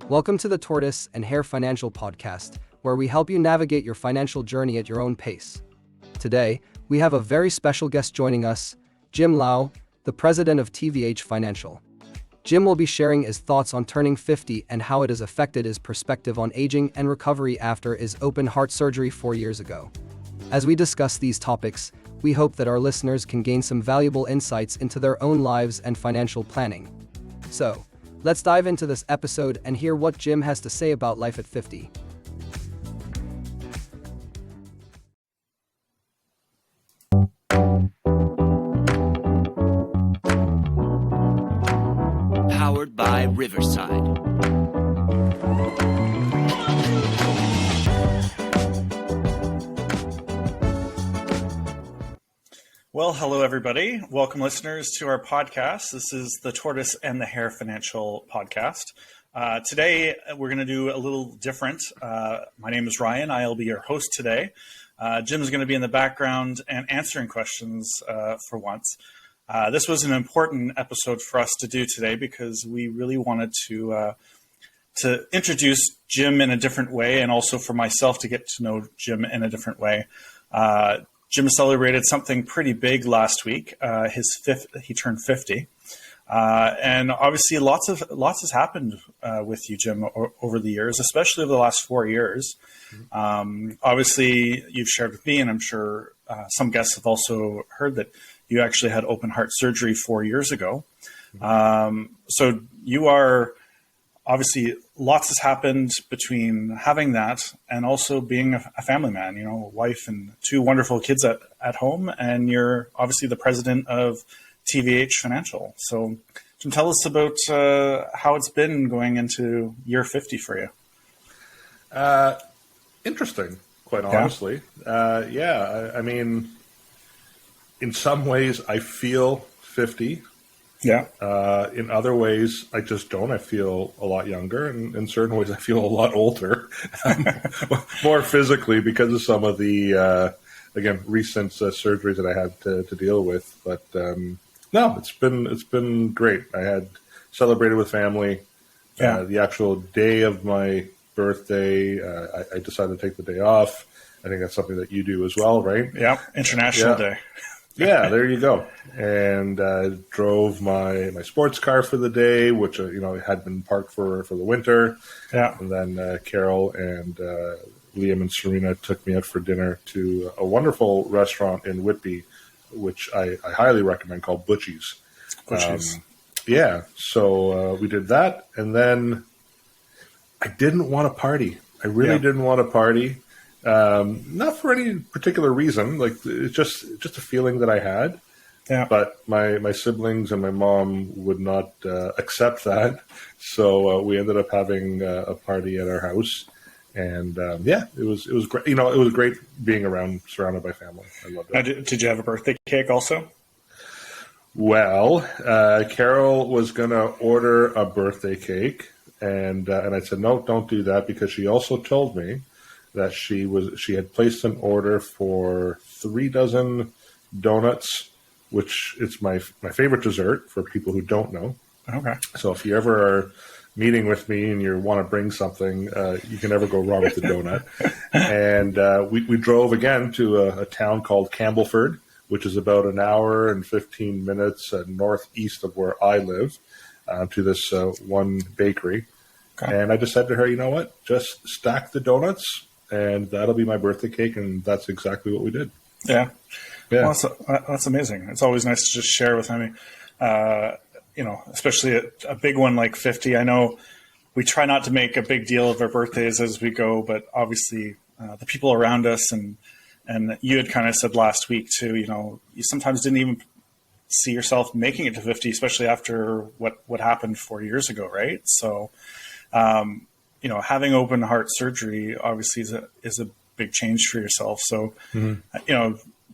Welcome to the Tortoise and Hare Financial Podcast, where we help you navigate your financial journey at your own pace. Today, we have a very special guest joining us, Jim Lau, the President of TvH Financial. Jim will be sharing his thoughts on turning 50 and how it has affected his perspective on aging and recovery after his open heart surgery 4 years ago. As we discuss these topics, we hope that our listeners can gain some valuable insights into their own lives and financial planning. So, let's dive into this episode and hear what Jim has to say about life at 50. Powered by Riverside. Well, hello, everybody. Welcome, listeners, to our podcast. This is the Tortoise and the Hare Financial Podcast. Today, we're going to do a little different. My name is Ryan. I'll be your host today. Jim's going to be in the background and answering questions for once. This was an important episode for us to do today because we really wanted to introduce Jim in a different way, and also for myself to get to know Jim in a different way. Jim celebrated something pretty big last week. He turned 50, and obviously lots has happened with you, Jim, over the years, especially over the last 4 years. Obviously, you've shared with me, and I'm sure some guests have also heard that you actually had open heart surgery 4 years ago. So you are obviously lots has happened between having that and also being a family man, a wife and 2 wonderful kids at home. And you're obviously the president of TvH Financial. So Jim, tell us about how it's been going into year 50 for you. Interesting, quite honestly. I mean, in some ways I feel 50. Yeah. In other ways, I just don't. I feel a lot younger, and in certain ways, I feel a lot older, more physically because of some of the, recent surgeries that I had to deal with. But no, it's been great. I had celebrated with family. The actual day of my birthday, I decided to take the day off. I think that's something that you do as well, right? Yeah, International Day. Yeah, there you go. And drove my sports car for the day, which had been parked for the winter. Yeah. And then Carol and Liam and Serena took me out for dinner to a wonderful restaurant in Whitby, which I highly recommend, called Butchie's. So we did that, and then I didn't want to party. I really didn't want to party. Not for any particular reason, like it's just a feeling that I had. Yeah. But my siblings and my mom would not accept that, so we ended up having a party at our house, and it was great. It was great being surrounded by family. I loved it. Did you have a birthday cake also? Well, Carol was gonna order a birthday cake, and I said no, don't do that, because she also told me that she had placed an order for 3 dozen donuts, which is my favorite dessert for people who don't know. Okay. So if you ever are meeting with me and you want to bring something, you can never go wrong with the donut. And we drove again to a town called Campbellford, which is about an hour and 15 minutes northeast of where I live, to this one bakery. Okay. And I just said to her, you know what, just stack the donuts, and that'll be my birthday cake, and that's exactly what we did. Yeah. Well, that's amazing. It's always nice to just share with me, especially a big one like 50. I know we try not to make a big deal of our birthdays as we go, but obviously the people around us, and you had kind of said last week too, you sometimes didn't even see yourself making it to 50, especially after what happened 4 years ago, right? So, having open heart surgery obviously is a big change for yourself. So,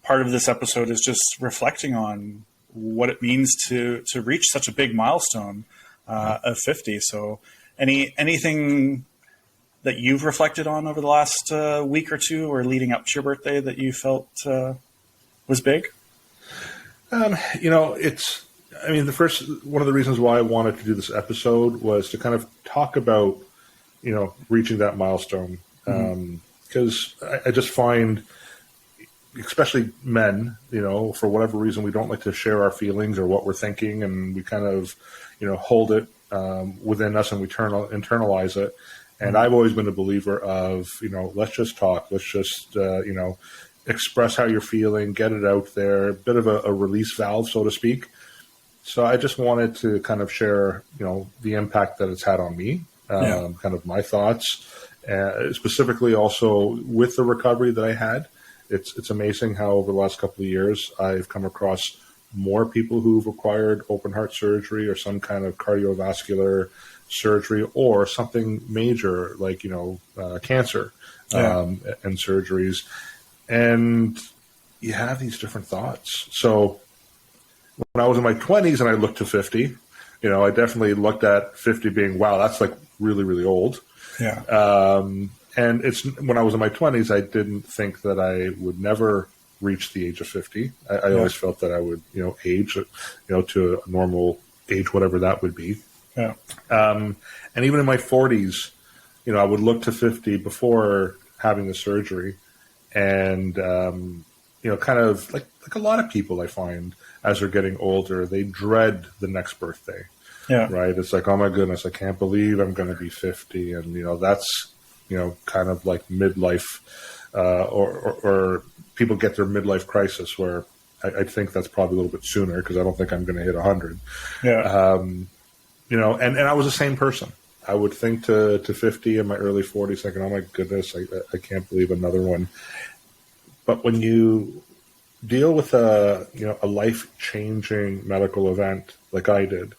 part of this episode is just reflecting on what it means to reach such a big milestone of 50. So, anything that you've reflected on over the last week or two, or leading up to your birthday, that you felt was big? One of the reasons why I wanted to do this episode was to kind of talk about reaching that milestone. Because I just find, especially men, for whatever reason, we don't like to share our feelings or what we're thinking, and we kind of, hold it within us, and we internalize it. And I've always been a believer of, let's just talk. Let's just, express how you're feeling, get it out there, a bit of a release valve, so to speak. So I just wanted to kind of share, the impact that it's had on me, kind of my thoughts, specifically also with the recovery that I had. It's amazing how over the last couple of years, I've come across more people who've required open heart surgery or some kind of cardiovascular surgery or something major like, cancer and surgeries. And you have these different thoughts. So when I was in my 20s and I looked to 50, I definitely looked at 50 being, wow, that's like really, really old. Yeah. And it's when I was in my 20s, I didn't think that I would never reach the age of 50. I always felt that I would, age, to a normal age, whatever that would be. Yeah. And even in my 40s, I would look to 50 before having the surgery. And, kind of like a lot of people I find as they're getting older, they dread the next birthday. Yeah. Right. It's like, oh my goodness, I can't believe I'm going to be 50. And, that's, kind of like midlife, or people get their midlife crisis where I think that's probably a little bit sooner because I don't think I'm going to hit 100. Yeah. And I was the same person. I would think to 50 in my early 40s, thinking, oh my goodness, I can't believe another one. But when you deal with a life-changing medical event like I did,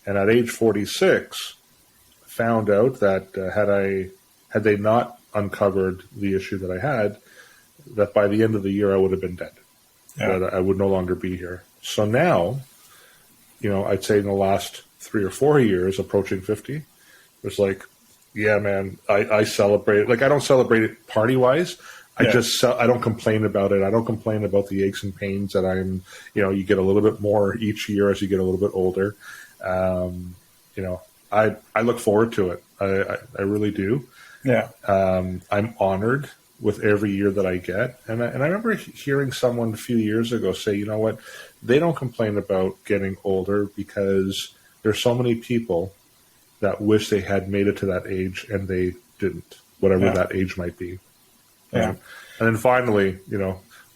and at age 46, found out that had they not uncovered the issue that I had, that by the end of the year I would have been dead. Yeah. That I would no longer be here. So now, I'd say in the last 3 or 4 years, approaching 50, it's like, yeah, man, I celebrate it. Like, I don't celebrate it party-wise. I don't complain about it. I don't complain about the aches and pains that you get a little bit more each year as you get a little bit older. I look forward to it. I really do. Yeah. I'm honored with every year that I get. And I remember hearing someone a few years ago say, you know what, they don't complain about getting older because there's so many people that wish they had made it to that age and they didn't, whatever that age might be. Yeah. And then finally,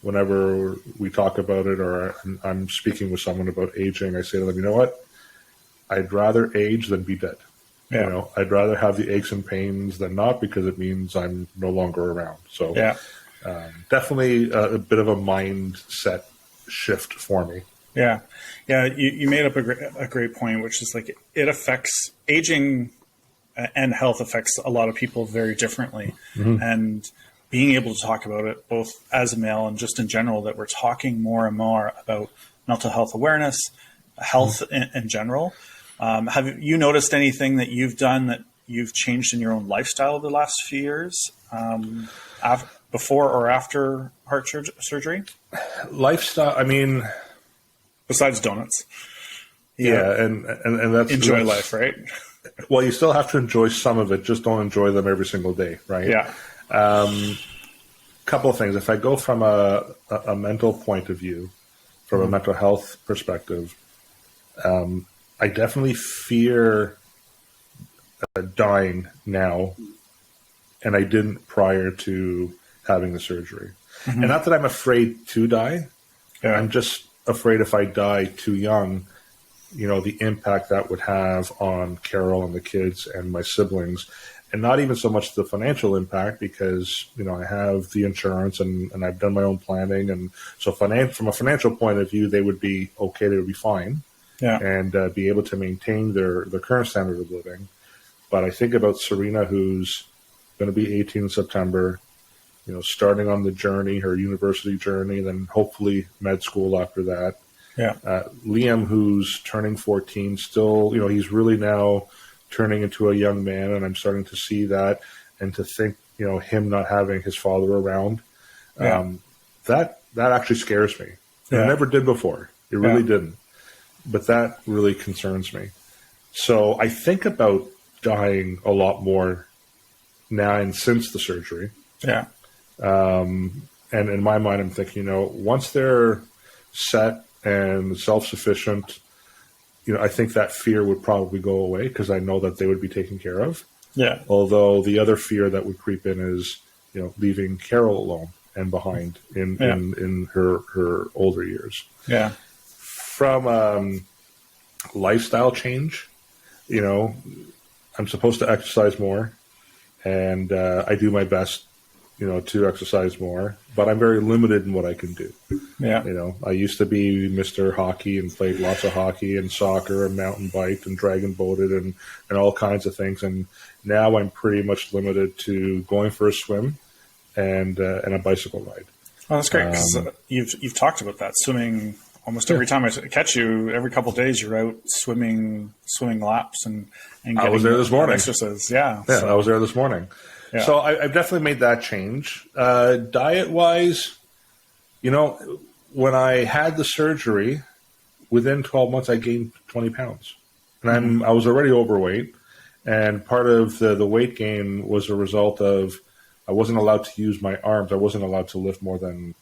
whenever we talk about it or I'm speaking with someone about aging, I say to them, you know what, I'd rather age than be dead. Yeah. I'd rather have the aches and pains than not because it means I'm no longer around. So definitely a bit of a mindset shift for me. Yeah. Yeah. You made up a great point, which is like it affects aging and health affects a lot of people very differently. Mm-hmm. And being able to talk about it both as a male and just in general, that we're talking more and more about mental health awareness, health in general. Have you noticed anything that you've done that you've changed in your own lifestyle over the last few years, before or after heart surgery? Lifestyle, I mean, besides donuts. Yeah, and that's enjoy life, right? Well, you still have to enjoy some of it. Just don't enjoy them every single day, right? Yeah. Couple of things. If I go from a mental point of view, from a mental health perspective, I definitely fear dying now, and I didn't prior to having the surgery. Mm-hmm. And not that I'm afraid to die. Yeah. I'm just afraid if I die too young, the impact that would have on Carol and the kids and my siblings. And not even so much the financial impact because, I have the insurance and I've done my own planning. And so from a financial point of view, they would be okay. They would be fine. Yeah. And be able to maintain their current standard of living. But I think about Serena, who's going to be 18 in September, starting on the journey, her university journey, then hopefully med school after that. Yeah. Liam, who's turning 14, still, he's really now turning into a young man, and I'm starting to see that and to think, him not having his father around, that actually scares me. Yeah. It never did before. It really didn't. But that really concerns me. So I think about dying a lot more now and since the surgery. Yeah. And in my mind, I'm thinking, once they're set and self-sufficient, I think that fear would probably go away because I know that they would be taken care of. Yeah. Although the other fear that would creep in is, leaving Carol alone and behind in her older years. Yeah. From lifestyle change, I'm supposed to exercise more, and I do my best, to exercise more, but I'm very limited in what I can do. Yeah. I used to be Mr. Hockey and played lots of hockey and soccer and mountain biked and dragon boated and all kinds of things. And now I'm pretty much limited to going for a swim and a bicycle ride. Oh, that's great. 'Cause you've talked about that swimming almost every time I catch you. Every couple of days, you're out swimming laps and getting I was there this morning. Exercise. Yeah. Yeah, I was there this morning. Yeah. So I've definitely made that change. Diet-wise, when I had the surgery, within 12 months, I gained 20 pounds. And I was already overweight. And part of the weight gain was a result of I wasn't allowed to use my arms. I wasn't allowed to lift more than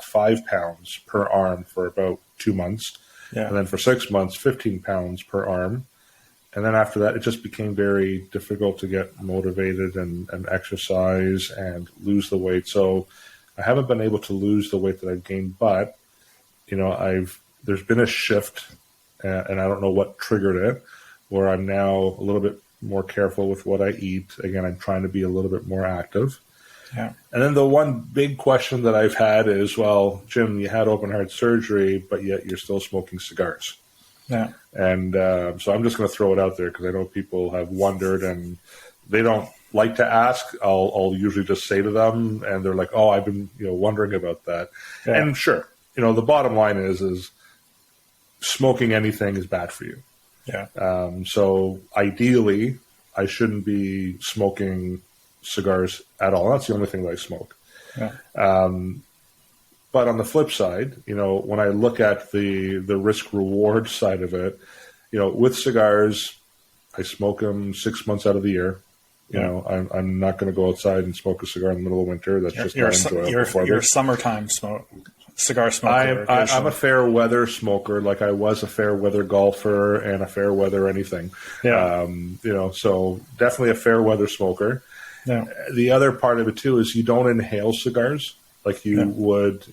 5 pounds per arm for about 2 months. Yeah. And then for 6 months, 15 pounds per arm. And then after that, it just became very difficult to get motivated and exercise and lose the weight. So I haven't been able to lose the weight that I've gained, but there's been a shift, and I don't know what triggered it, where I'm now a little bit more careful with what I eat. Again, I'm trying to be a little bit more active. Yeah. And then the one big question that I've had is, well, Jim, you had open heart surgery, but yet you're still smoking cigars. Yeah. And so I'm just going to throw it out there because I know people have wondered and they don't like to ask. I'll usually just say to them, and they're like, "Oh, I've been wondering about that." Yeah. And sure, the bottom line is smoking anything is bad for you. Yeah. So ideally, I shouldn't be smoking cigars at all. That's the only thing that I smoke. Yeah. But on the flip side, when I look at the risk reward side of it, with cigars, I smoke them 6 months out of the year. I'm not going to go outside and smoke a cigar in the middle of winter. That's just not enjoyable. You're a summertime cigar smoker. I'm a fair weather smoker. Like I was a fair weather golfer and a fair weather anything. Yeah. So definitely a fair weather smoker. Yeah. The other part of it too is you don't inhale cigars like you would,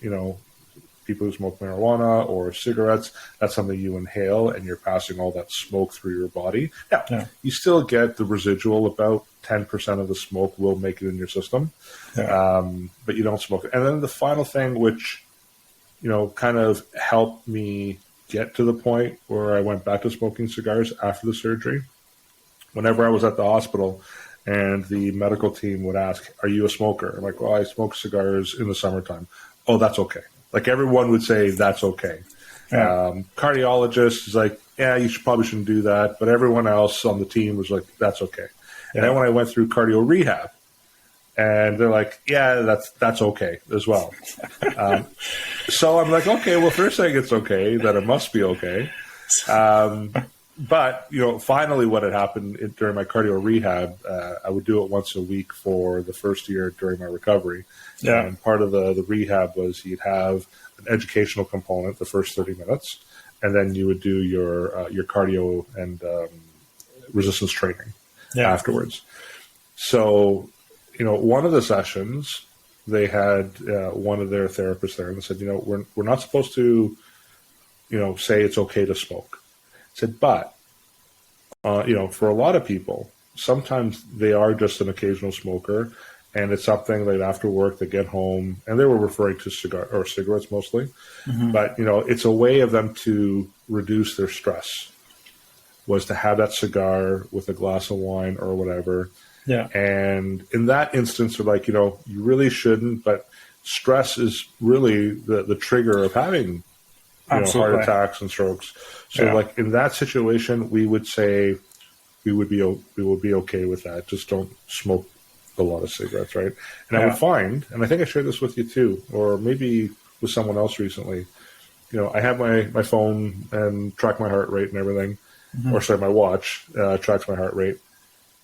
people who smoke marijuana or cigarettes. That's something you inhale and you're passing all that smoke through your body. Yeah. You still get the residual. About 10% of the smoke will make it in your system. Yeah. But you don't smoke it. And then the final thing, which, kind of helped me get to the point where I went back to smoking cigars after the surgery. Whenever I was at the hospital, and the medical team would ask, "Are you a smoker?" I'm like, "Well, I smoke cigars in the summertime." "Oh, that's okay." Like everyone would say, "That's okay." Yeah. Cardiologist is like, "Yeah, you probably shouldn't do that." But everyone else on the team was like, "That's okay." Yeah. And then when I went through cardio rehab, and they're like, "Yeah, that's okay as well." So I'm like, "Okay, well, if they're saying it's okay, then it must be okay." But, finally what had happened during my cardio rehab, I would do it once a week for the first year during my recovery. Yeah. And part of the rehab was you'd have an educational component the first 30 minutes, and then you would do your cardio and resistance training afterwards. So, one of the sessions, they had one of their therapists there, and they said, we're not supposed to, say it's okay to smoke. Said, but, for a lot of people, sometimes they are just an occasional smoker, and it's something that after work they get home, and they were referring to cigarettes mostly, but it's a way of them to reduce their stress. Was to have that cigar with a glass of wine or whatever. Yeah. And in that instance, they're like, you really shouldn't, but stress is really the trigger of having heart attacks and strokes. So like in that situation, we would say we would be okay with that. Just don't smoke a lot of cigarettes, right? And I would find, and I think I shared this with you too, or maybe with someone else recently, I have my phone and track my heart rate and everything, or sorry, my watch tracks my heart rate.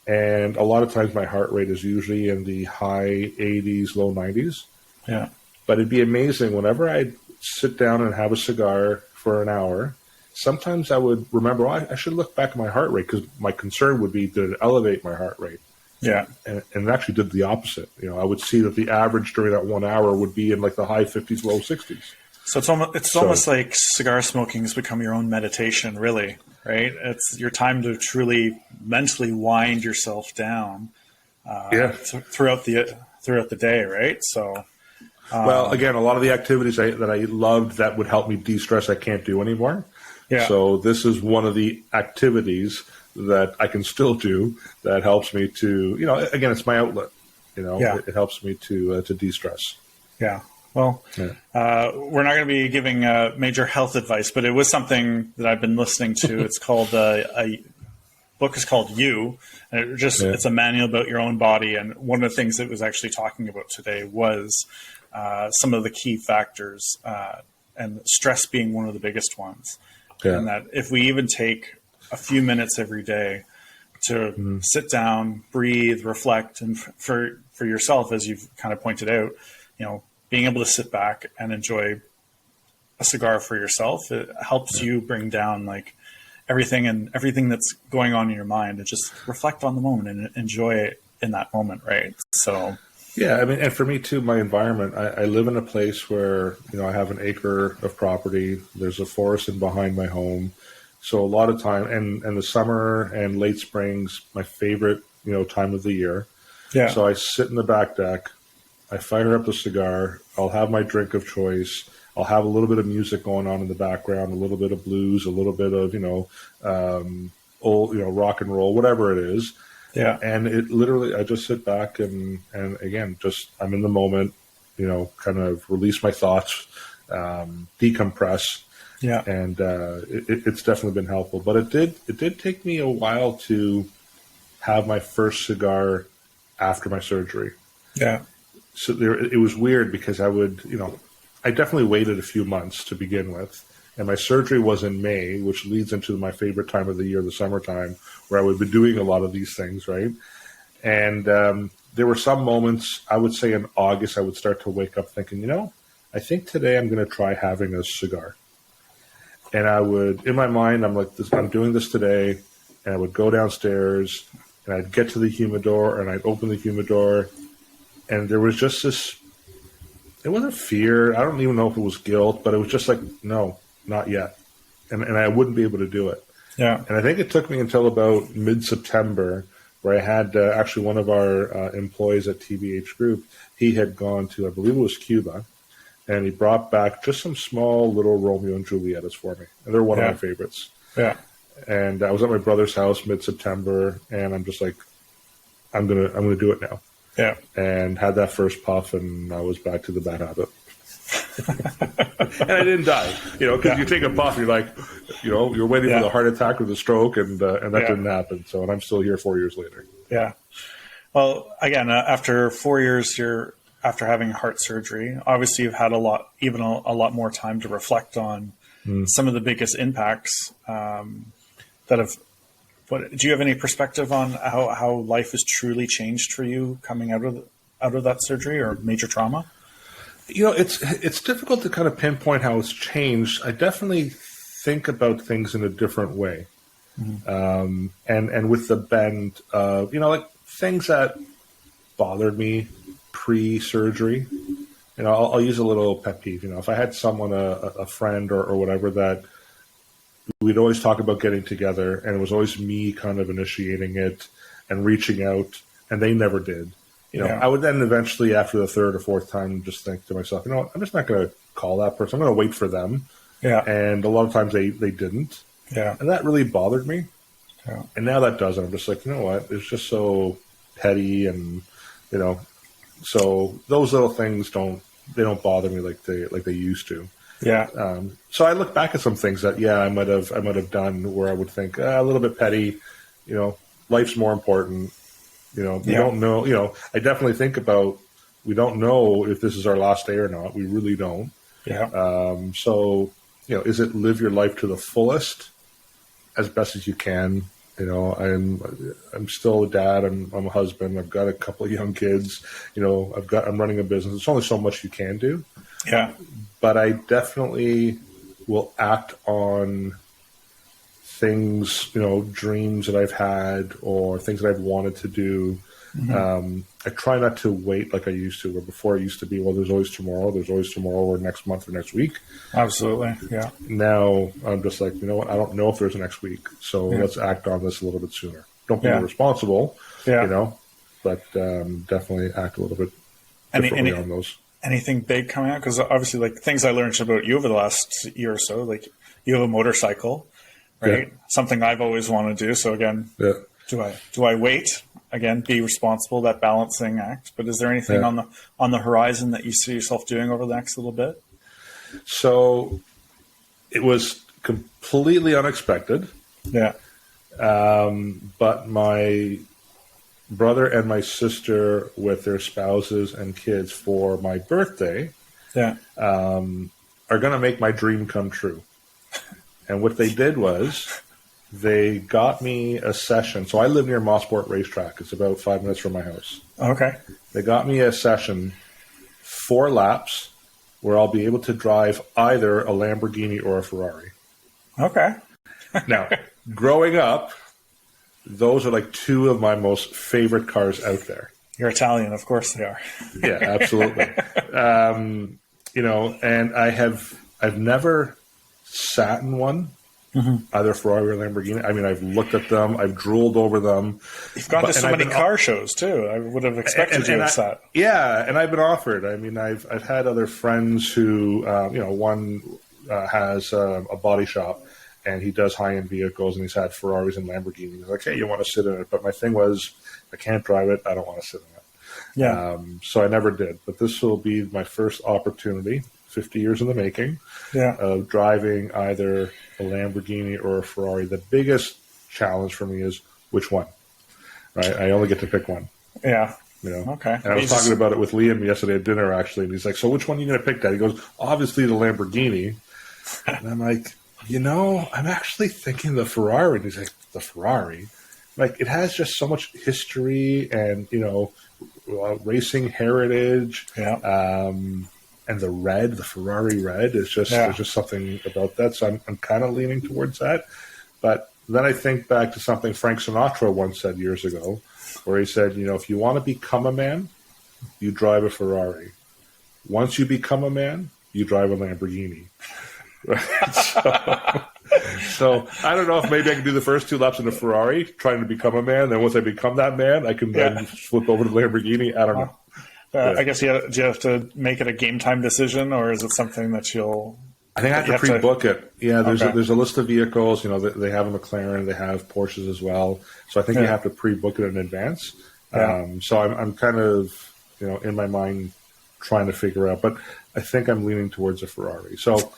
And a lot of times my heart rate is usually in the high 80s, low 90s. Yeah. But it'd be amazing whenever I'd sit down and have a cigar for an hour. Sometimes I would remember, I should look back at my heart rate, because my concern would be, did it elevate my heart rate? Yeah. And it actually did the opposite. I would see that the average during that 1 hour would be in like the high 50s, low 60s. So it's almost like cigar smoking has become your own meditation, really, right? It's your time to truly mentally wind yourself down throughout the day, right? So, well, again, a lot of the activities that I loved that would help me de-stress, I can't do anymore. Yeah. So this is one of the activities that I can still do that helps me to, again, it's my outlet. It helps me to de-stress. Yeah. Well, we're not going to be giving major health advice, but it was something that I've been listening to. It's called a book is called You, and it's a manual about your own body. And one of the things it was actually talking about today was some of the key factors, and stress being one of the biggest ones. Yeah. And that if we even take a few minutes every day to sit down, breathe, reflect, and for yourself, as you've kind of pointed out, being able to sit back and enjoy a cigar for yourself, it helps you bring down like everything that's going on in your mind, and just reflect on the moment and enjoy it in that moment, right? So, yeah, I mean, and for me too, my environment, I live in a place where, I have an acre of property. There's a forest in behind my home. So a lot of time, and the summer and late spring's my favorite, time of the year. Yeah. So I sit in the back deck, I fire up the cigar, I'll have my drink of choice, I'll have a little bit of music going on in the background, a little bit of blues, a little bit of, old, rock and roll, whatever it is. Yeah. And it literally, I just sit back and again, just, I'm in the moment, kind of release my thoughts, decompress. Yeah. And it's definitely been helpful. But it did take me a while to have my first cigar after my surgery. Yeah. So it was weird because I would, I definitely waited a few months to begin with. And my surgery was in May, which leads into my favorite time of the year, the summertime, where I would be doing a lot of these things, right? And there were some moments, I would say in August, I would start to wake up thinking, I think today I'm going to try having a cigar. And I would, in my mind, I'm like, I'm doing this today. And I would go downstairs and I'd get to the humidor and I'd open the humidor. And there was just this, it wasn't fear. I don't even know if it was guilt, but it was just like, no, not yet. And I wouldn't be able to do it. Yeah. And I think it took me until about mid-September where I had actually one of our employees at TvH Group, he had gone to, I believe it was Cuba, and he brought back just some small little Romeo and Julietas for me. And they're one of my favorites. Yeah. And I was at my brother's house mid-September, and I'm just like, I'm gonna do it now. Yeah. And had that first puff, and I was back to the bad habit. And I didn't die, because you take a puff, you're like, you're waiting for the heart attack or the stroke, and that didn't happen. So, and I'm still here 4 years later. Yeah. Well, again, after 4 years, after having heart surgery, obviously you've had a lot more time to reflect on some of the biggest impacts that have. Do you have any perspective on how life has truly changed for you coming out of that surgery or major trauma? It's difficult to kind of pinpoint how it's changed. I definitely think about things in a different way, and with the bend of like things that bothered me pre-surgery. I'll use a little pet peeve. If I had someone, a friend or whatever, that we'd always talk about getting together, and it was always me kind of initiating it and reaching out, and they never did. I would then eventually, after the third or fourth time, just think to myself, I'm just not going to call that person. I'm going to wait for them. Yeah. And a lot of times they didn't. Yeah. And that really bothered me. Yeah. And now that doesn't. I'm just like, you know what? It's just so petty, and so those little things don't bother me like they used to. Yeah. So I look back at some things that I might have done where I would think a little bit petty. Life's more important. We don't know. I definitely think about, we don't know if this is our last day or not. We really don't. Yeah. So is it live your life to the fullest as best as you can, I'm still a dad. I'm a husband. I've got a couple of young kids. I'm running a business. There's only so much you can do. Yeah. But I definitely will act on things, dreams that I've had or things that I've wanted to do. I try not to wait like I used to, where before I used to be, well, there's always tomorrow or next month or next week. Absolutely. Yeah. Now I'm just like, you know what? I don't know if there's a next week. So let's act on this a little bit sooner. Don't be irresponsible, but definitely act a little bit differently on those. Anything big coming out? Because obviously, like, things I learned about you over the last year or so, like, you have a motorcycle, right? Yeah. Something I've always wanted to do. So again, do I wait? Again, be responsible, that balancing act. But is there anything on the horizon that you see yourself doing over the next little bit? So it was completely unexpected. Yeah. But my brother and my sister with their spouses and kids for my birthday are going to make my dream come true. And what they did was they got me a session. So I live near Mossport Racetrack. It's about 5 minutes from my house. Okay. They got me a session, 4 laps, where I'll be able to drive either a Lamborghini or a Ferrari. Okay. Now, growing up, those are like 2 of my most favorite cars out there. You're Italian, of course they are. Yeah, absolutely. And I've never sat in one, either Ferrari or Lamborghini. I mean, I've looked at them, I've drooled over them. You've gone to so many car shows too. I would have expected you to have sat. Yeah, and I've been offered. I mean, I've had other friends who, one has a body shop, and he does high-end vehicles, and he's had Ferraris and Lamborghinis. He's like, hey, you want to sit in it? But my thing was, I can't drive it. I don't want to sit in it. Yeah. So I never did. But this will be my first opportunity, 50 years in the making, of driving either a Lamborghini or a Ferrari. The biggest challenge for me is which one, right? I only get to pick one. Yeah. Okay. And I was talking about it with Liam yesterday at dinner, actually, and he's like, so which one are you going to pick, Dad? He goes, obviously the Lamborghini. And I'm like, I'm actually thinking the Ferrari. And he's like, the Ferrari? Like, it has just so much history and, racing heritage. Yeah. And the Ferrari red is just, there's just something about that. So I'm kind of leaning towards that. But then I think back to something Frank Sinatra once said years ago, where he said, if you want to become a man, you drive a Ferrari. Once you become a man, you drive a Lamborghini. Right? So I don't know if maybe I can do the first 2 laps in a Ferrari, trying to become a man. Then once I become that man, I can then flip over to the Lamborghini. I don't know. I guess do you have to make it a game time decision, or is it something that you'll? I think I have to pre-book it. Yeah, there's a list of vehicles. They have a McLaren, they have Porsches as well. So I think you have to pre-book it in advance. Yeah. So I'm kind of in my mind trying to figure out, but I think I'm leaning towards a Ferrari. So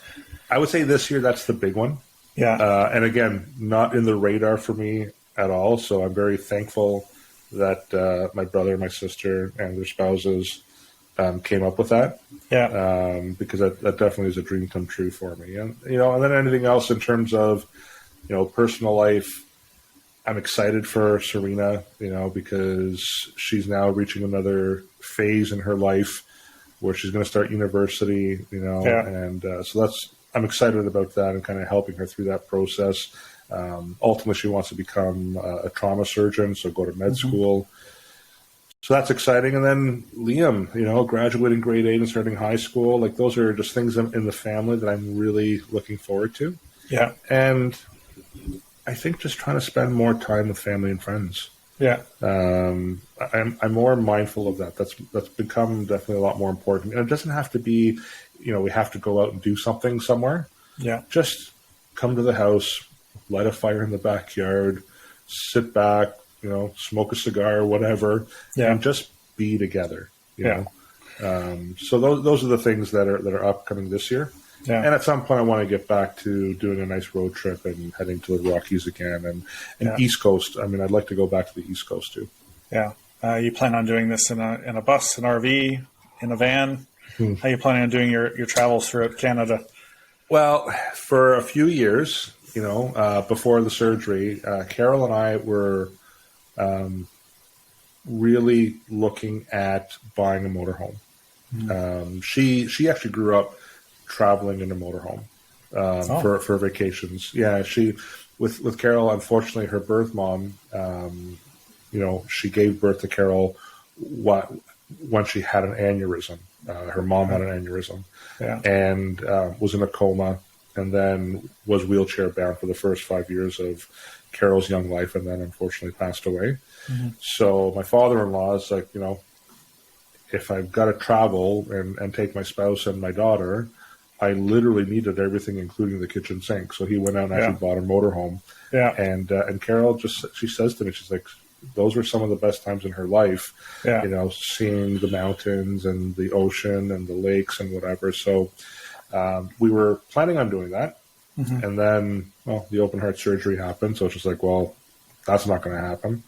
I would say this year that's the big one. Yeah. And again, not in the radar for me at all. So I'm very thankful that my brother, my sister, and their spouses came up with that. Yeah. Because that definitely is a dream come true for me. And and then anything else in terms of personal life, I'm excited for Serena. Because she's now reaching another phase in her life where she's going to start university. And so I'm excited about that and kind of helping her through that process. Ultimately, she wants to become a trauma surgeon, so go to med school. So that's exciting. And then Liam, graduating grade 8 and starting high school. Like, those are just things in the family that I'm really looking forward to. Yeah. And I think just trying to spend more time with family and friends. Yeah. I'm more mindful of that. That's become definitely a lot more important. And it doesn't have to be, we have to go out and do something somewhere. Yeah. Just come to the house, light a fire in the backyard, sit back, smoke a cigar, whatever, and just be together. You know? So those are the things that are upcoming this year. Yeah. And at some point, I want to get back to doing a nice road trip and heading to the Rockies again and East Coast. I mean, I'd like to go back to the East Coast too. Yeah. You plan on doing this in a bus, an RV, in a van? How are you planning on doing your travels throughout Canada? Well, for a few years, before the surgery, Carol and I were really looking at buying a motorhome. She actually grew up traveling in a motorhome for vacations. Yeah, she with Carol. Unfortunately, her birth mom, she gave birth to Carol when she had an aneurysm. Her mom had an aneurysm, and was in a coma, and then was wheelchair bound for the first 5 years of Carol's young life, and then unfortunately passed away. So my father-in-law is like, if I've got to travel and take my spouse and my daughter, I literally needed everything, including the kitchen sink. So he went out and actually bought a motorhome. Yeah. And Carol she says to me, she's like, those were some of the best times in her life, seeing the mountains and the ocean and the lakes and whatever. So we were planning on doing that. And then, the open heart surgery happened. So it's just like, well, that's not going to happen.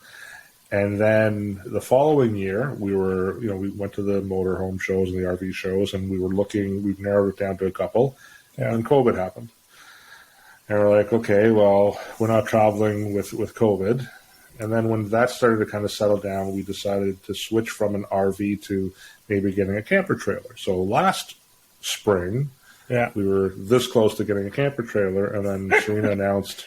And then the following year, we went to the motorhome shows and the RV shows, and we've narrowed it down to a couple, and COVID happened. And we're like, okay, well, we're not traveling with COVID. And then when that started to kind of settle down, we decided to switch from an RV to maybe getting a camper trailer. So last spring, we were this close to getting a camper trailer, and then Serena announced,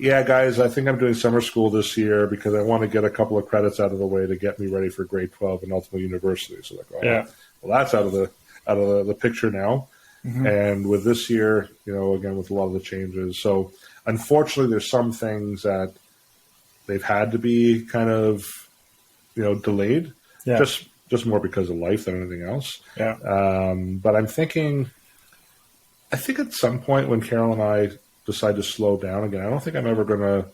yeah, guys, I think I'm doing summer school this year because I want to get a couple of credits out of the way to get me ready for grade 12 and ultimately university. So well, that's out of the picture now. And with this year, again, with a lot of the changes. So unfortunately, there's some things that they've had to be kind of, delayed, just more because of life than anything else. But I'm thinking, I think at some point when Carol and I decide to slow down again, I don't think I'm ever going to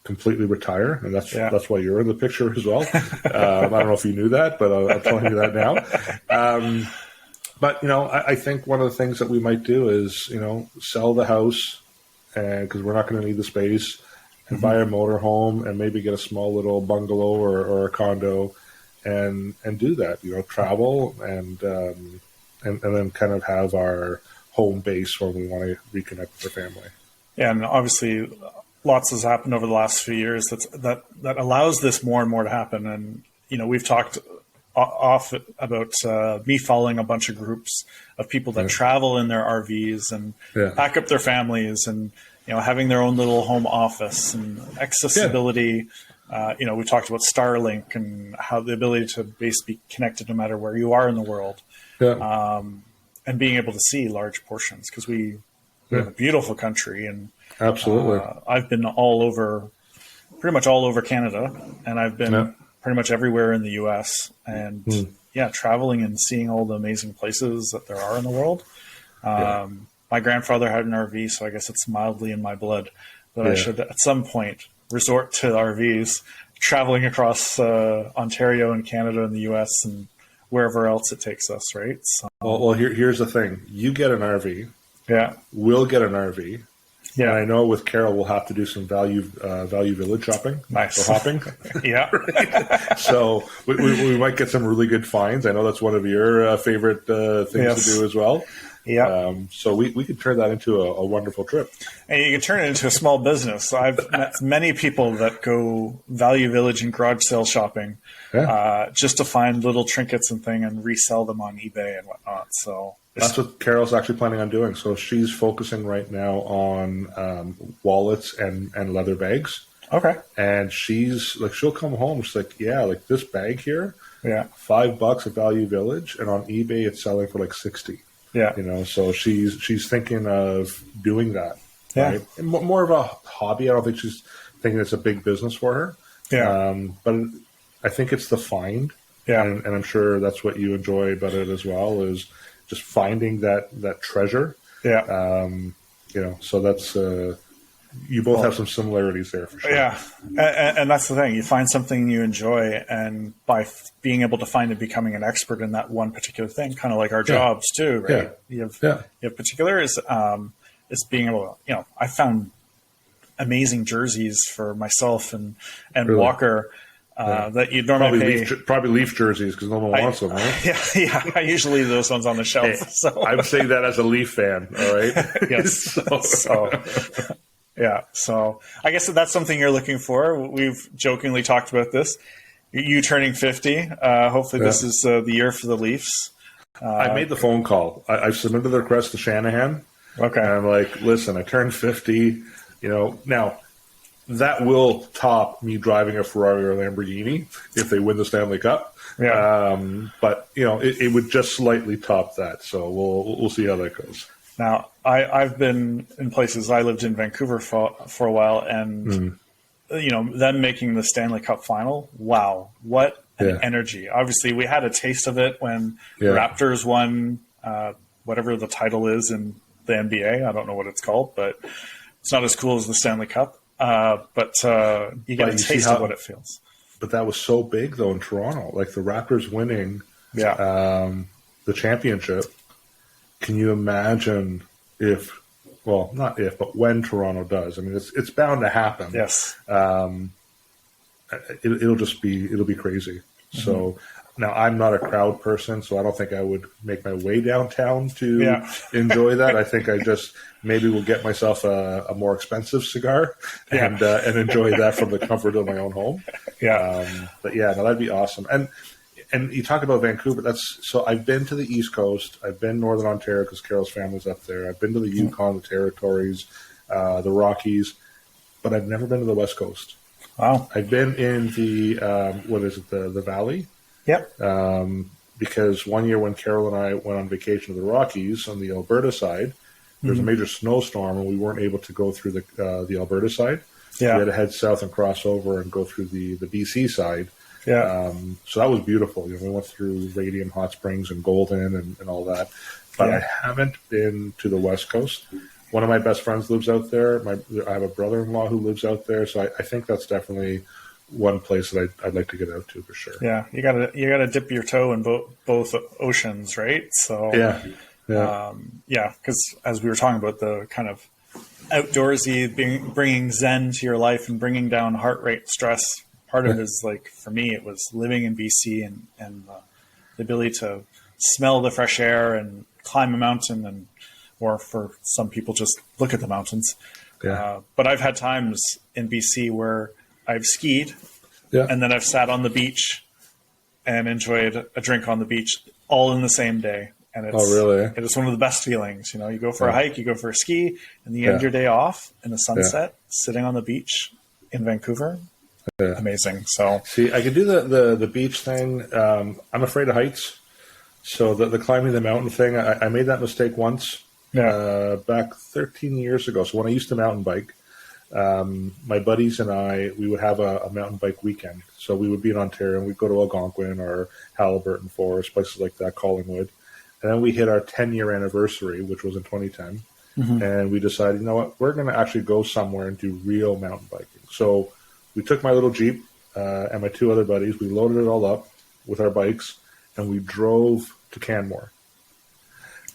completely retire, and that's why you're in the picture as well. I don't know if you knew that, but I'm telling you that now. But I think one of the things that we might do is sell the house, and because we're not going to need the space, and buy a motorhome, and maybe get a small little bungalow or a condo, and do that. Travel and then kind of have our home base when we want to reconnect with our family. Yeah, and obviously lots has happened over the last few years that allows this more and more to happen. And, we've talked off about me following a bunch of groups of people that travel in their RVs and pack up their families and, having their own little home office and accessibility. We talked about Starlink and how the ability to basically be connected no matter where you are in the world. And being able to see large portions, because we have a beautiful country, and absolutely, I've been pretty much all over Canada, and I've been pretty much everywhere in the U.S. And traveling and seeing all the amazing places that there are in the world. My grandfather had an RV, so I guess it's mildly in my blood. But I should at some point resort to RVs, traveling across Ontario and Canada and the U.S. and wherever else it takes us, right? So, well, here's the thing. You get an RV. Yeah. We'll get an RV. Yeah. And I know with Carol, we'll have to do some value village shopping. Nice. Or hopping. So we might get some really good finds. I know that's one of your favorite things to do as well. Yeah. So we could turn that into a wonderful trip. And you can turn it into a small business. I've met many people that go value village and garage sale shopping just to find little trinkets and and resell them on eBay and whatnot. So that's what Carol's actually planning on doing. So she's focusing right now on wallets and leather bags. Okay. And she'll come home. She's like, like this bag here, $5 at Value Village, and on eBay it's selling for like 60. Yeah. So she's thinking of doing that. Yeah. Right? And more of a hobby. I don't think she's thinking it's a big business for her. Yeah. But I think it's the find. Yeah. And I'm sure that's what you enjoy about it as well, is just finding that treasure. Yeah. So that's, you both have some similarities there for sure. Yeah. And that's the thing. You find something you enjoy, and by being able to find it, becoming an expert in that one particular thing, kind of like our jobs too, right? You have particular is being able to, I found amazing jerseys for myself and really? Walker that you'd normally pay. Probably Leaf jerseys because no one wants them, right? Yeah. I usually leave those ones on the shelf. Hey, so I'm saying that as a Leaf fan, all right? yes. So I guess that's something you're looking for. We've jokingly talked about this. You turning 50. Hopefully this is the year for the Leafs. I made the phone call. I've submitted the request to Shanahan. Okay. And I'm like, listen, I turned 50. Now that will top me driving a Ferrari or Lamborghini if they win the Stanley Cup. Yeah. But it would just slightly top that. So we'll see how that goes. Now I've been in places. I lived in Vancouver for a while, and them making the Stanley Cup final. Wow, what an energy! Obviously, we had a taste of it when the Raptors won whatever the title is in the NBA. I don't know what it's called, but it's not as cool as the Stanley Cup. But you get a taste of what it feels. But that was so big, though, in Toronto. Like the Raptors winning the championship. Can you imagine not if, but when Toronto does? I mean, it's bound to happen. Yes. It'll be crazy. Mm-hmm. So now I'm not a crowd person, so I don't think I would make my way downtown to enjoy that. I think I just maybe will get myself a more expensive cigar and enjoy that from the comfort of my own home. But that'd be awesome. And you talk about Vancouver. So I've been to the East Coast. I've been Northern Ontario because Carol's family's up there. I've been to the Yukon, the Territories, the Rockies, but I've never been to the West Coast. Wow. I've been in the the Valley. Yep. Because one year when Carol and I went on vacation to the Rockies on the Alberta side, there was a major snowstorm and we weren't able to go through the Alberta side. Yeah. We had to head south and cross over and go through the BC side. Yeah. So that was beautiful. We went through Radium Hot Springs and Golden and all that. But I haven't been to the West Coast. One of my best friends lives out there. I have a brother-in-law who lives out there. So I think that's definitely one place that I'd like to get out to for sure. Yeah, you gotta dip your toe in both oceans, right? So because as we were talking about the kind of outdoorsy, bringing zen to your life and bringing down heart rate, stress. Part of it is like for me, it was living in BC and the ability to smell the fresh air and climb a mountain, or for some people just look at the mountains. Yeah. But I've had times in BC where I've skied, and then I've sat on the beach and enjoyed a drink on the beach all in the same day. And it is one of the best feelings. You go for a hike, you go for a ski, and you end your day off in the sunset, sitting on the beach in Vancouver. Amazing. So see, I could do the beach thing. I'm afraid of heights, so the climbing the mountain thing. I made that mistake once back 13 years ago. So when I used to mountain bike. My buddies and I, we would have a mountain bike weekend. So we would be in Ontario and we'd go to Algonquin or Halliburton Forest, places like that, Collingwood. And then we hit our 10-year anniversary, which was in 2010. Mm-hmm. And we decided, we're going to actually go somewhere and do real mountain biking. So we took my little Jeep and my two other buddies. We loaded it all up with our bikes and we drove to Canmore.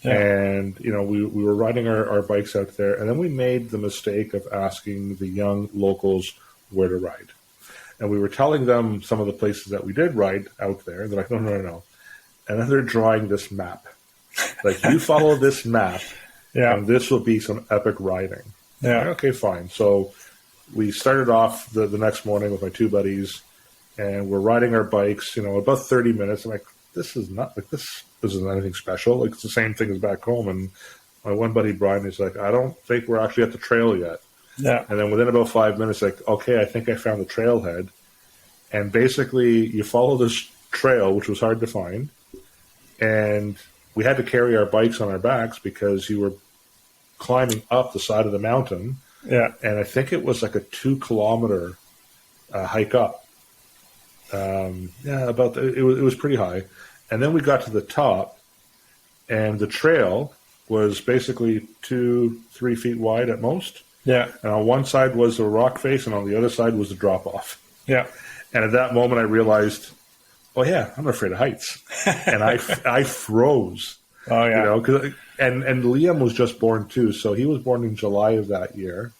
And, we were riding our bikes out there, and then we made the mistake of asking the young locals where to ride. And we were telling them some of the places that we did ride out there, and they're like, no. And then they're drawing this map. Like, you follow this map, and this will be some epic riding. Yeah. Like, okay, fine. So we started off the next morning with my two buddies, and we're riding our bikes, about 30 minutes. I'm like, this is not like this isn't anything special. Like, it's the same thing as back home. And my one buddy, Brian, is like, I don't think we're actually at the trail yet. Yeah. And then within about 5 minutes, like, okay, I think I found the trailhead. And basically you follow this trail, which was hard to find. And we had to carry our bikes on our backs because you were climbing up the side of the mountain. Yeah. And I think it was like a 2 kilometer hike up. It was pretty high. And then we got to the top, and the trail was basically 2-3 feet wide at most. Yeah. And on one side was the rock face, and on the other side was the drop off. Yeah. And at that moment, I realized, I'm afraid of heights, and I froze. Oh yeah. And Liam was just born too, so he was born in July of that year.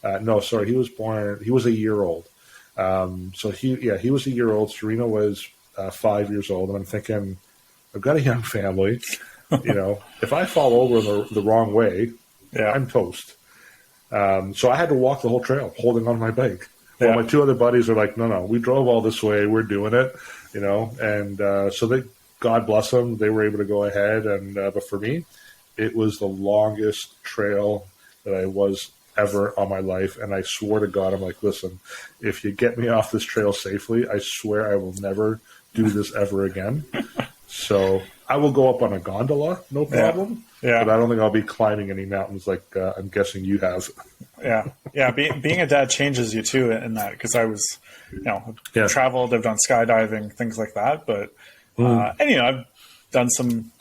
He was a year old. So he was a year old. Serena was 5 years old, and I'm thinking, I've got a young family. If I fall over the wrong way, I'm toast. So I had to walk the whole trail holding on my bike. Well, my two other buddies are like, no, we drove all this way. We're doing it, And so God bless them, they were able to go ahead. But for me, it was the longest trail that I was ever on my life. And I swore to God, I'm like, listen, if you get me off this trail safely, I swear I will never do this ever again. So I will go up on a gondola, no problem. Yeah. But I don't think I'll be climbing any mountains like I'm guessing you have. Yeah. Being a dad changes you too in that, because I was, I've traveled, I've done skydiving, things like that. But and I've done some,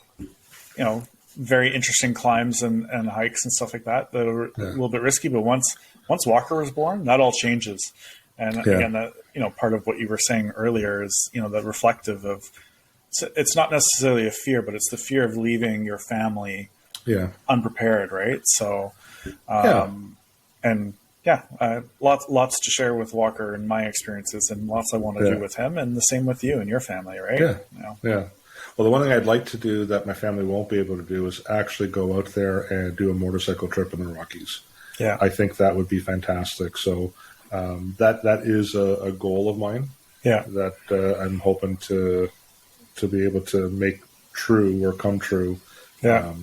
very interesting climbs and hikes and stuff like that are a little bit risky. But once Walker was born, that all changes. And again, that part of what you were saying earlier is the reflective of. It's not necessarily a fear, but it's the fear of leaving your family unprepared, right? So, lots to share with Walker and my experiences, and lots I want to do with him, and the same with you and your family, right? Yeah. Well, the one thing I'd like to do that my family won't be able to do is actually go out there and do a motorcycle trip in the Rockies. Yeah, I think that would be fantastic. So that is a goal of mine. Yeah, that I'm hoping to be able to make true or come true. Yeah.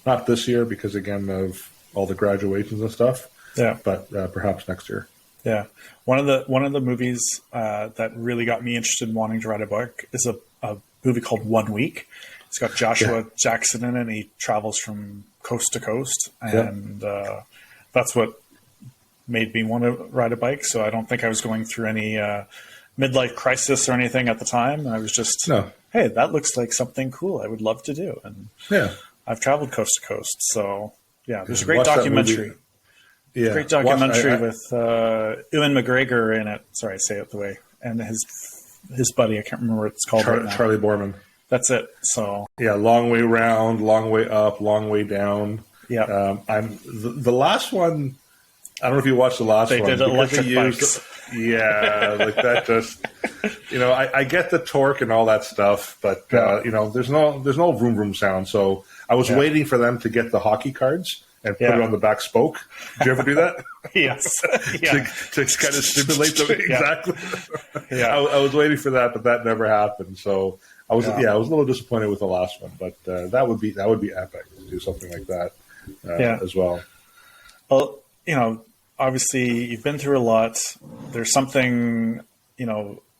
Not this year because, again, of all the graduations and stuff. Yeah. But perhaps next year. Yeah. One of the movies that really got me interested in wanting to ride a bike is a movie called 1 Week. It's got Joshua Jackson in it, and he travels from coast to coast. And that's what made me want to ride a bike. So I don't think I was going through any midlife crisis or anything at the time. I was just, hey, that looks like something cool I would love to do. And I've traveled coast to coast. So there's a great documentary. Great documentary with Ewan McGregor in it. Sorry, I say it the way. And his buddy, I can't remember what it's called right now. Charlie Borman. That's it. So long way round, long way up, long way down. Yeah. I'm the last one. I don't know if you watched the last one. They did electric bikes. Like that just, I get the torque and all that stuff, but there's no vroom vroom sound. So I was waiting for them to get the hockey cards and put it on the back spoke. Did you ever do that? Yes. to kind of stimulate them. Exactly. I was waiting for that, but that never happened. So I was I was a little disappointed with the last one, but that would be epic to do something like that as well. Well, obviously you've been through a lot. There's something,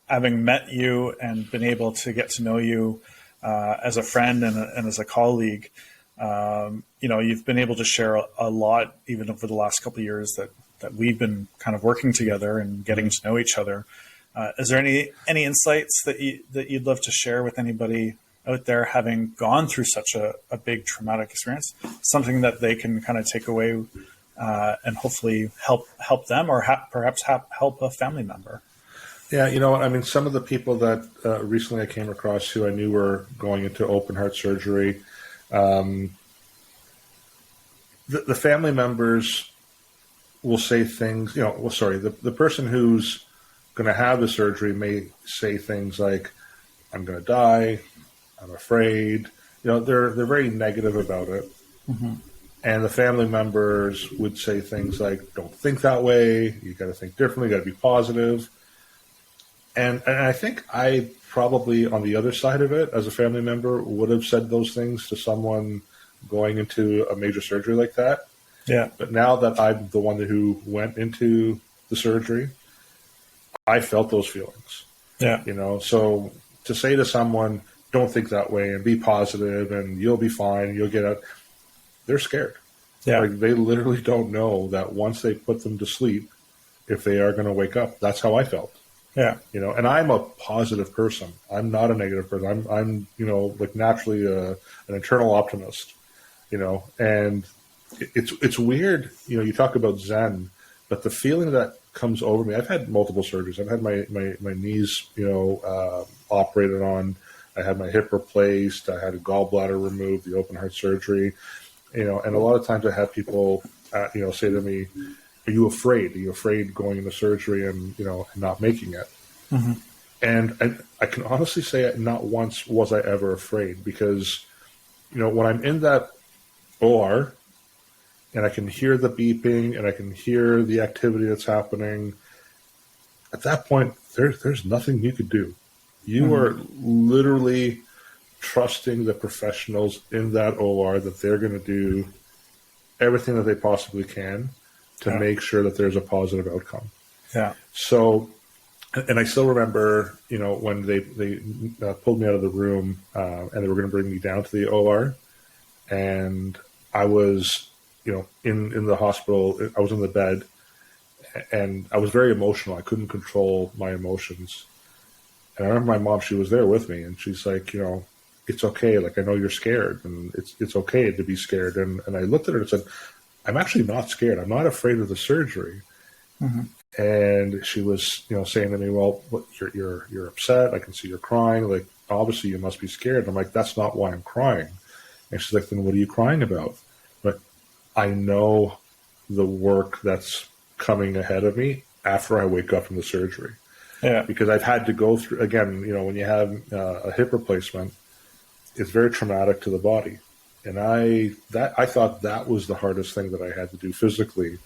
having met you and been able to get to know you as a friend and as a colleague, you've been able to share a lot, even over the last couple of years that we've been kind of working together and getting to know each other. Is there any insights that you'd love to share with anybody out there having gone through such a big traumatic experience, something that they can kind of take away and hopefully help them or perhaps help a family member? Yeah, you know what? I mean, some of the people that recently I came across who I knew were going into open heart surgery, the family members will say things, the person who's going to have the surgery may say things like, I'm going to die, I'm afraid. They're very negative about it. Mm-hmm. And the family members would say things like, don't think that way. You got to think differently. You got to be positive. And I think I probably, on the other side of it, as a family member, would have said those things to someone going into a major surgery like that. Yeah. But now that I'm the one who went into the surgery, I felt those feelings. Yeah. So to say to someone, don't think that way and be positive and you'll be fine, you'll get out. They're scared. Yeah. Like they literally don't know that once they put them to sleep, if they are going to wake up. That's how I felt. Yeah. And I'm a positive person. I'm not a negative person. I'm naturally an internal optimist, and it's weird. You talk about Zen, but the feeling that comes over me, I've had multiple surgeries. I've had my knees, operated on. I had my hip replaced. I had a gallbladder removed, the open heart surgery. And a lot of times I have people, say to me, are you afraid? Are you afraid going into surgery and, and not making it? Mm-hmm. And I can honestly say not once was I ever afraid, because, when I'm in that OR and I can hear the beeping and I can hear the activity that's happening, at that point, there's nothing you could do. You are literally trusting the professionals in that OR that they're going to do everything that they possibly can to make sure that there's a positive outcome. Yeah. So, and I still remember, when they pulled me out of the room and they were going to bring me down to the OR, and I was, in the hospital. I was in the bed, and I was very emotional. I couldn't control my emotions. And I remember my mom, she was there with me, and she's like, it's okay. Like, I know you're scared, and it's okay to be scared. And I looked at her and said, I'm actually not scared. I'm not afraid of the surgery. Mm-hmm. And she was, saying to me, well, you're upset. I can see you're crying. Like, obviously you must be scared. I'm like, that's not why I'm crying. And she's like, then what are you crying about? But I know the work that's coming ahead of me after I wake up from the surgery. Yeah. Because I've had to go through, again, when you have a hip replacement, it's very traumatic to the body. And I thought that was the hardest thing that I had to do physically.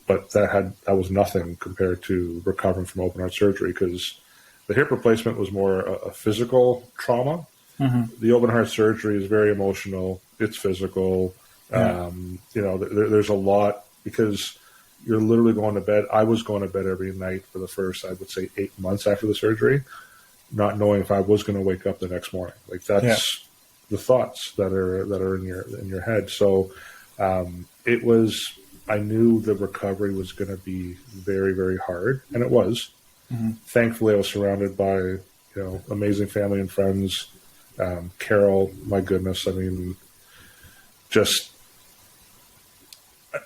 But that was nothing compared to recovering from open heart surgery, because the hip replacement was more a physical trauma. Mm-hmm. The open heart surgery is very emotional. It's physical. Yeah. There's a lot, because you're literally going to bed. I was going to bed every night for the first, I would say, 8 months after the surgery, not knowing if I was going to wake up the next morning. Like, that's the thoughts that are in your head. So I knew the recovery was going to be very, very hard, and it was. Mm-hmm. Thankfully, I was surrounded by, amazing family and friends. Carol, my goodness, I mean,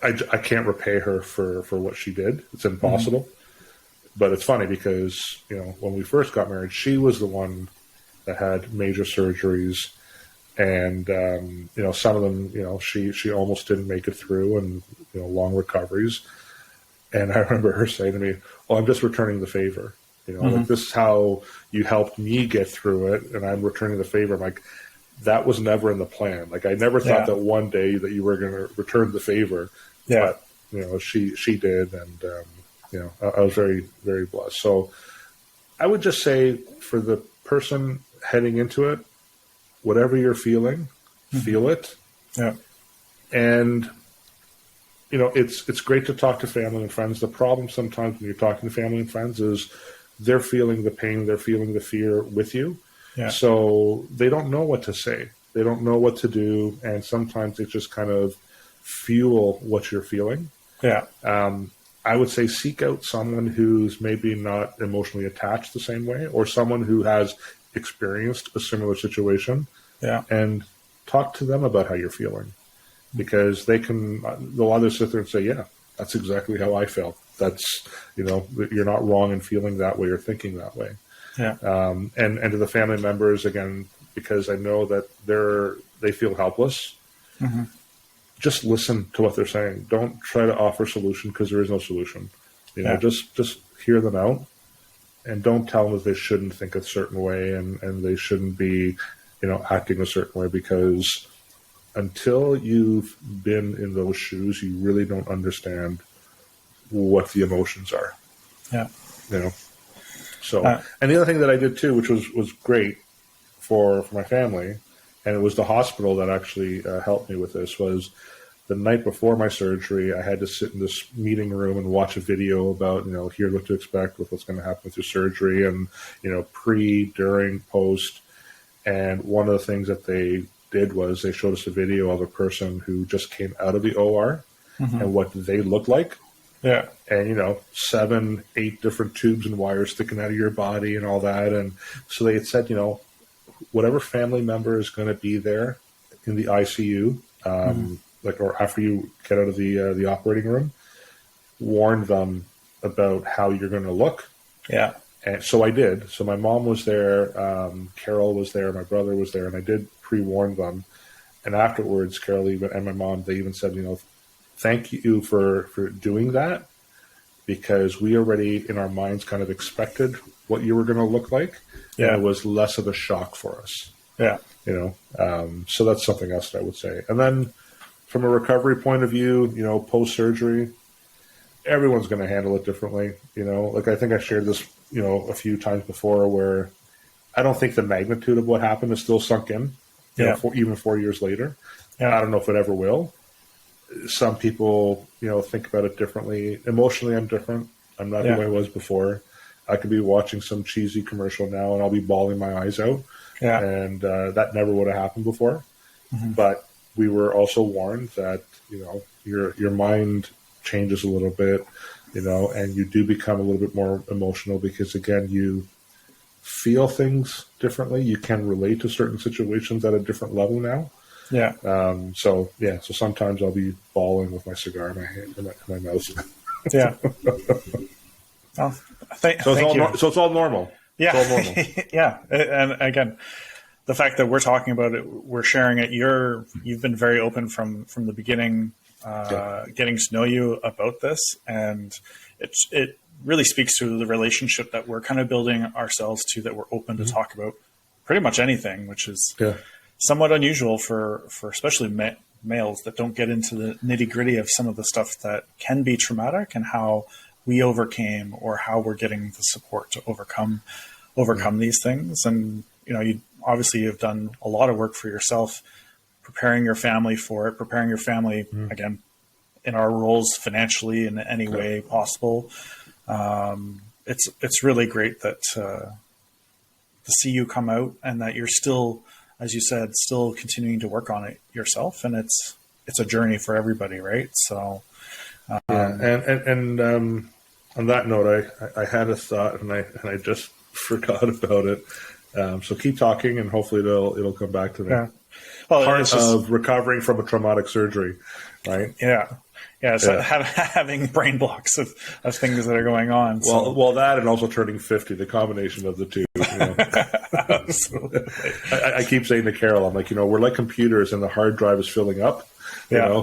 I can't repay her for what she did. It's impossible. Mm-hmm. But it's funny because, when we first got married, she was the one that had major surgeries. And, some of them, she almost didn't make it through, and, long recoveries. And I remember her saying to me, I'm just returning the favor. Mm-hmm. Like, this is how you helped me get through it, and I'm returning the favor. I'm like, that was never in the plan. Like, I never thought that one day that you were going to return the favor. Yeah. But, she did. And, I was very, very blessed. So I would just say, for the person heading into it, whatever you're feeling, feel it. Yeah. And, it's great to talk to family and friends. The problem sometimes when you're talking to family and friends is they're feeling the pain, they're feeling the fear with you. Yeah. So they don't know what to say. They don't know what to do. And sometimes it just kind of fuel what you're feeling. Yeah. I would say seek out someone who's maybe not emotionally attached the same way, or someone who has experienced a similar situation. Yeah. And talk to them about how you're feeling, because they'll either sit there and say, yeah, that's exactly how I felt. That's, you're not wrong in feeling that way or thinking that way. Yeah. And to the family members, again, because I know that they feel helpless. Mm-hmm. Just listen to what they're saying. Don't try to offer a solution, because there is no solution. Just hear them out, and don't tell them that they shouldn't think a certain way and they shouldn't be, acting a certain way, because until you've been in those shoes, you really don't understand what the emotions are. Yeah. So, and the other thing that I did too, which was great for my family, and it was the hospital that actually helped me with this, was the night before my surgery, I had to sit in this meeting room and watch a video about, here's what to expect with what's going to happen with your surgery, and, pre, during, post. And one of the things that they did was they showed us a video of a person who just came out of the OR, mm-hmm. and what they looked like. Yeah. And, 7, 8 different tubes and wires sticking out of your body and all that. And so they had said, whatever family member is going to be there in the ICU, mm-hmm. Or after you get out of the operating room, warn them about how you're going to look. Yeah. And so I did. So my mom was there, Carol was there, my brother was there, and I did pre-warn them. And afterwards, Carol and my mom, they even said, thank you for doing that, because we already in our minds kind of expected what you were going to look like. Yeah. And it was less of a shock for us. Yeah. So that's something else that I would say. And then from a recovery point of view, post-surgery, everyone's going to handle it differently. Like I think I shared this, a few times before, where I don't think the magnitude of what happened is still sunk in, even 4 years later. Yeah. I don't know if it ever will. Some people, think about it differently. Emotionally, I'm different. I'm not who I was before. I could be watching some cheesy commercial now and I'll be bawling my eyes out. Yeah. And that never would have happened before. Mm-hmm. But we were also warned that, your mind changes a little bit, and you do become a little bit more emotional because, again, you feel things differently. You can relate to certain situations at a different level now. Yeah. So sometimes I'll be bawling with my cigar in my hand, in my mouth. Yeah. Well, thank you. So it's all normal. Yeah. It's all normal. Yeah. And again, the fact that we're talking about it, we're sharing it. You've been very open from the beginning, getting to know you about this, and it really speaks to the relationship that we're kind of building ourselves to, that we're open to talk about pretty much anything, which is somewhat unusual for especially males that don't get into the nitty gritty of some of the stuff that can be traumatic and how we overcame, or how we're getting the support to overcome these things. And, you obviously have done a lot of work for yourself, preparing your family for it, preparing your family, again, in our roles financially in any way possible. It's really great that to see you come out, and that you're still, as you said, still continuing to work on it yourself. And it's a journey for everybody, right? So, and on that note, I had a thought and I just forgot about it. So keep talking, and hopefully it'll come back to me. Yeah. Well, Part of recovering from a traumatic surgery, right? Yeah. Yeah. So having brain blocks of things that are going on. Well, that, and also turning 50, the combination of the two. Absolutely. I keep saying to Carol, I'm like, we're like computers, and the hard drive is filling up.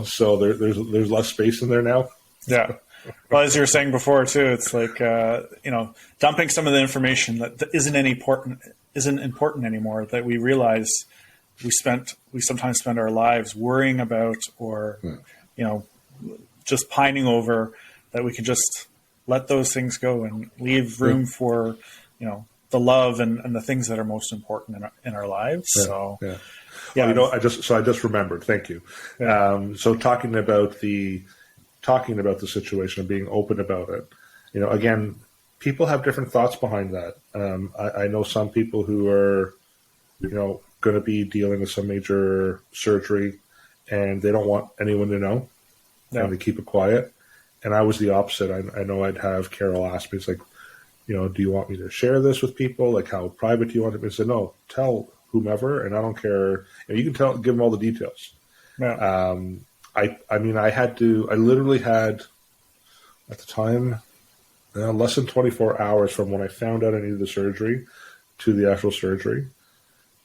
So there's less space in there now. Yeah. Well, as you were saying before too, it's like dumping some of the information that isn't important anymore, that we realize we sometimes spend our lives worrying about, or just pining over, that we can just let those things go and leave room for the love and the things that are most important in our lives. I just remembered. Thank you. So talking about the situation and being open about it, again, people have different thoughts behind that. I know some people who are, going to be dealing with some major surgery, and they don't want anyone to know, and they keep it quiet. And I was the opposite. I know I'd have Carol ask me, it's like, do you want me to share this with people? Like, how private do you want it? I said, no, tell whomever, and I don't care. You can give them all the details. Yeah. I literally had, at the time, less than 24 hours from when I found out I needed the surgery to the actual surgery,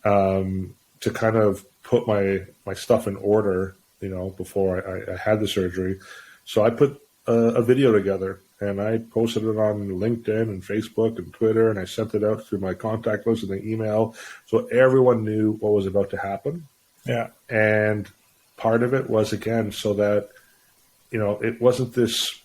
to kind of put my stuff in order, before I had the surgery. So I put a video together, and I posted it on LinkedIn and Facebook and Twitter, and I sent it out through my contact list and the email, so everyone knew what was about to happen. Yeah. And part of it was, again, so that, it wasn't this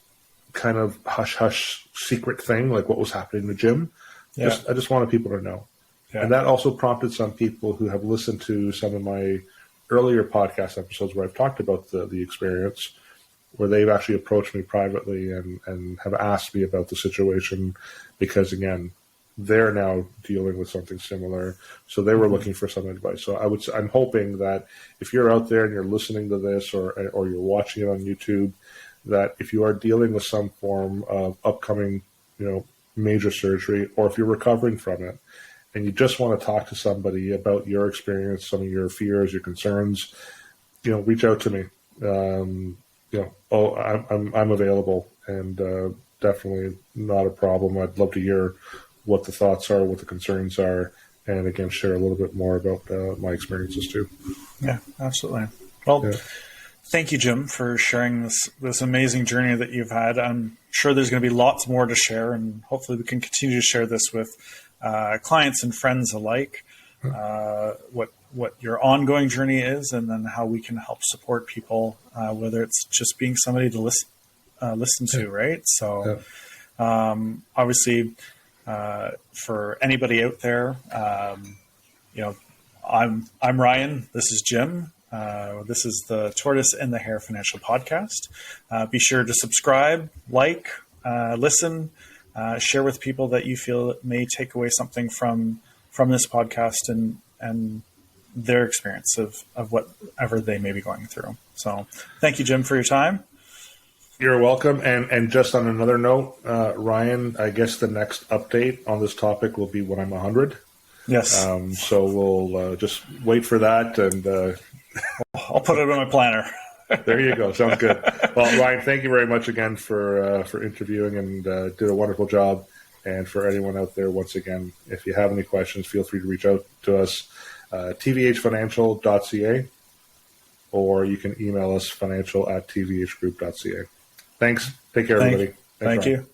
kind of hush-hush secret thing like what was happening in the gym. Yeah. I just wanted people to know. Yeah. And that also prompted some people who have listened to some of my earlier podcast episodes where I've talked about the experience, where they've actually approached me privately and have asked me about the situation, because, again, they're now dealing with something similar. So they were looking for some advice. So I'm hoping that if you're out there and you're listening to this, or you're watching it on YouTube, that if you are dealing with some form of upcoming, major surgery, or if you're recovering from it and you just want to talk to somebody about your experience, some of your fears, your concerns, reach out to me. I'm available, and definitely not a problem. I'd love to hear what the thoughts are, what the concerns are, and again, share a little bit more about my experiences too. Yeah, absolutely. Well, Thank you, Jim, for sharing this amazing journey that you've had. I'm sure there's going to be lots more to share, and hopefully we can continue to share this with clients and friends alike. What your ongoing journey is, and then how we can help support people, whether it's just being somebody to listen to, right? So, obviously, for anybody out there, I'm Ryan. This is Jim. This is the Tortoise and the Hare Financial Podcast. Be sure to subscribe, like, listen, share with people that you feel may take away something from this podcast and their experience of whatever they may be going through. So thank you, Jim, for your time. You're welcome. And just on another note, Ryan, I guess the next update on this topic will be when I'm 100. Yes. So we'll just wait for that, and I'll put it in my planner. There you go. Sounds good. Well, Ryan, thank you very much again for interviewing, and did a wonderful job. And for anyone out there, once again, if you have any questions, feel free to reach out to us, tvhfinancial.ca, or you can email us financial@tvhgroup.ca. Thanks. Take care, everybody. Thank you.